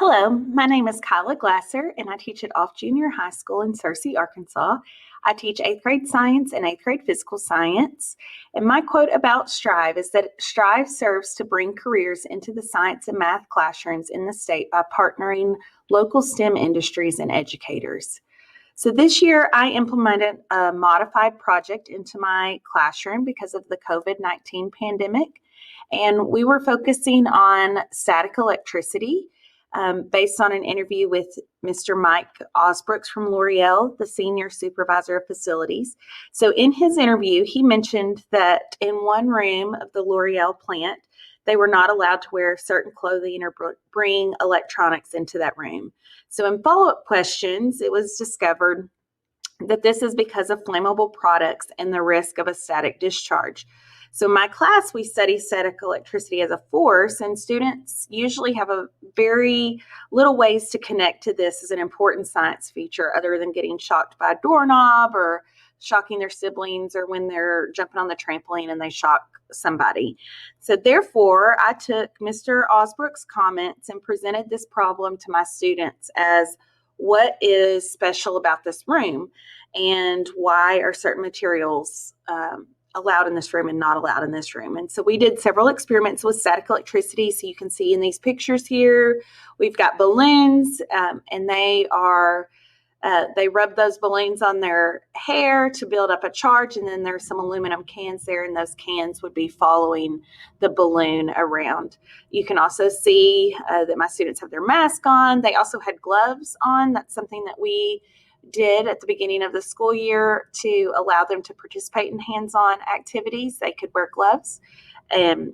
Hello, my name is Kyla Glasser, and I teach at Off Junior High School in Searcy, Arkansas. I teach 8th grade science and 8th grade physical science. And my quote about Strive is that Strive serves to bring careers into the science and math classrooms in the state by partnering local STEM industries and educators. So this year, I implemented a modified project into my classroom because of the COVID-19 pandemic. And we were focusing on static electricity based on an interview with Mr. Mike Osbrooks from L'Oreal, the Senior Supervisor of Facilities. So in his interview, he mentioned that in one room of the L'Oreal plant, they were not allowed to wear certain clothing or bring electronics into that room. So in follow-up questions, it was discovered that this is because of flammable products and the risk of a static discharge. So in my class, we study static electricity as a force, and students usually have a very little ways to connect to this as an important science feature other than getting shocked by a doorknob or shocking their siblings or when they're jumping on the trampoline and they shock somebody. So therefore, I took Mr. Osbrook's comments and presented this problem to my students as what is special about this room and why are certain materials allowed in this room and not allowed in this room. And so we did several experiments with static electricity. So you can see in these pictures here, we've got balloons and they rub those balloons on their hair to build up a charge. And then there's some aluminum cans there, and those cans would be following the balloon around. You can also see that my students have their mask on. They also had gloves on. That's something that we did at the beginning of the school year to allow them to participate in hands-on activities. They could wear gloves and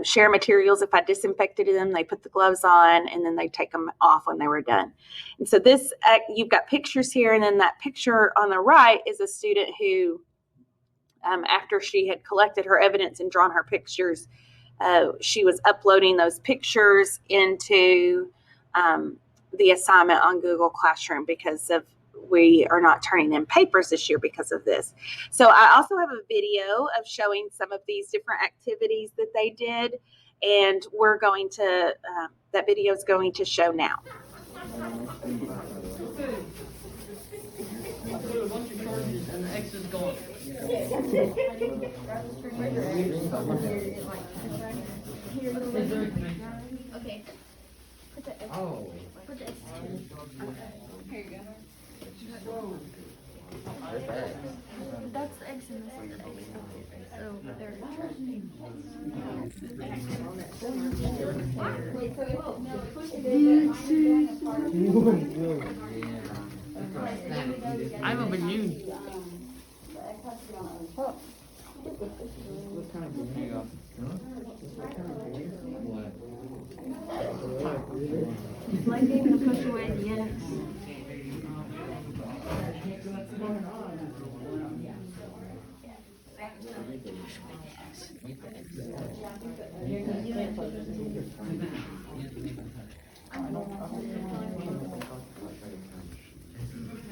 share materials. If I disinfected them, they put the gloves on and then they take them off when they were done. And so this, you've got pictures here, and then that picture on the right is a student who, after she had collected her evidence and drawn her pictures, she was uploading those pictures into the assignment on Google Classroom because we are not turning in papers this year because of this. So I also have a video of showing some of these different activities that they did, and we're going to, that video is going to show now. Okay. Oh. Here you go. That's the eggs and this is the eggs. So they're I'm a balloon. What kind of balloon? What? like even to push away the eggs.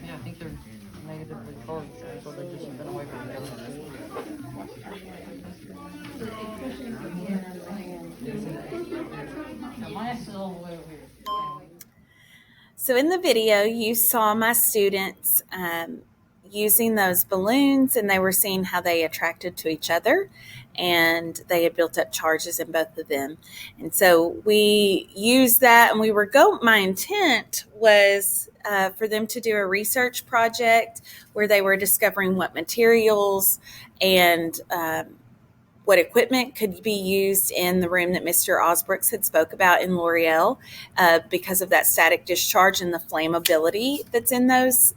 Yeah, I think they're negatively charged, so they just been away from each other. My ass is all the way over here. So in the video, you saw my students using those balloons, and they were seeing how they attracted to each other, and they had built up charges in both of them. And so we used that, and my intent was for them to do a research project where they were discovering what materials and what equipment could be used in the room that Mr. Osbrooks had spoke about in L'Oreal because of that static discharge and the flammability that's in those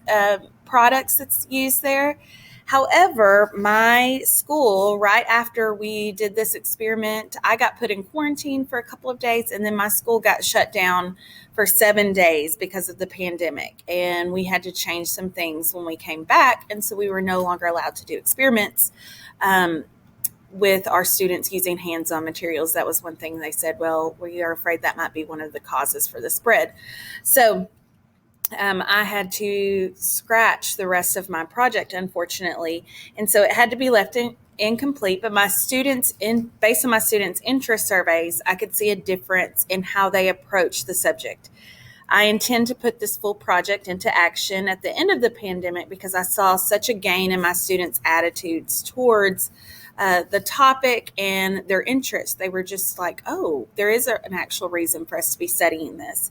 products that's used there. However, my school, right after we did this experiment, I got put in quarantine for a couple of days, and then my school got shut down for 7 days because of the pandemic. And we had to change some things when we came back, and so we were no longer allowed to do experiments with our students using hands-on materials. That was one thing they said, well, we are afraid that might be one of the causes for the spread. So I had to scratch the rest of my project, unfortunately. And so it had to be left incomplete, but based on my students' interest surveys, I could see a difference in how they approach the subject. I intend to put this full project into action at the end of the pandemic because I saw such a gain in my students' attitudes towards the topic and their interest. They were just like, oh, there is an actual reason for us to be studying this.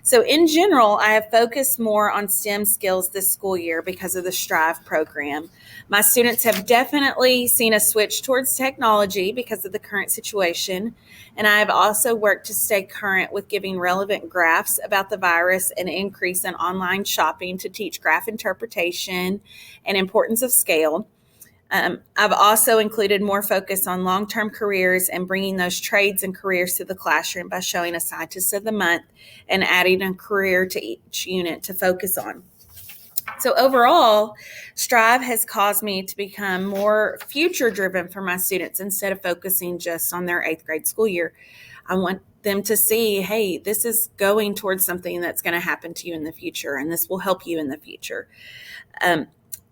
So in general, I have focused more on STEM skills this school year because of the Strive program. My students have definitely seen a switch towards technology because of the current situation. And I have also worked to stay current with giving relevant graphs about the virus and increase in online shopping to teach graph interpretation and importance of scale. I've also included more focus on long-term careers and bringing those trades and careers to the classroom by showing a scientist of the month and adding a career to each unit to focus on. So overall, Strive has caused me to become more future-driven for my students instead of focusing just on their 8th grade school year. I want them to see, hey, this is going towards something that's going to happen to you in the future, and this will help you in the future.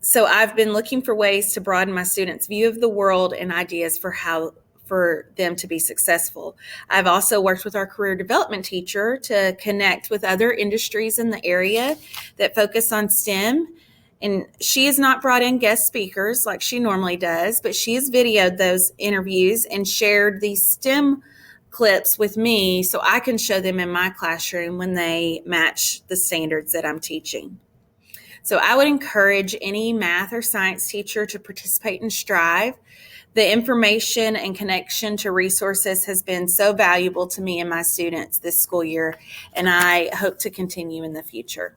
So I've been looking for ways to broaden my students' view of the world and ideas for them to be successful. I've also worked with our career development teacher to connect with other industries in the area that focus on STEM. And she has not brought in guest speakers like she normally does, but she has videoed those interviews and shared these STEM clips with me so I can show them in my classroom when they match the standards that I'm teaching. So I would encourage any math or science teacher to participate in Strive. The information and connection to resources has been so valuable to me and my students this school year, and I hope to continue in the future.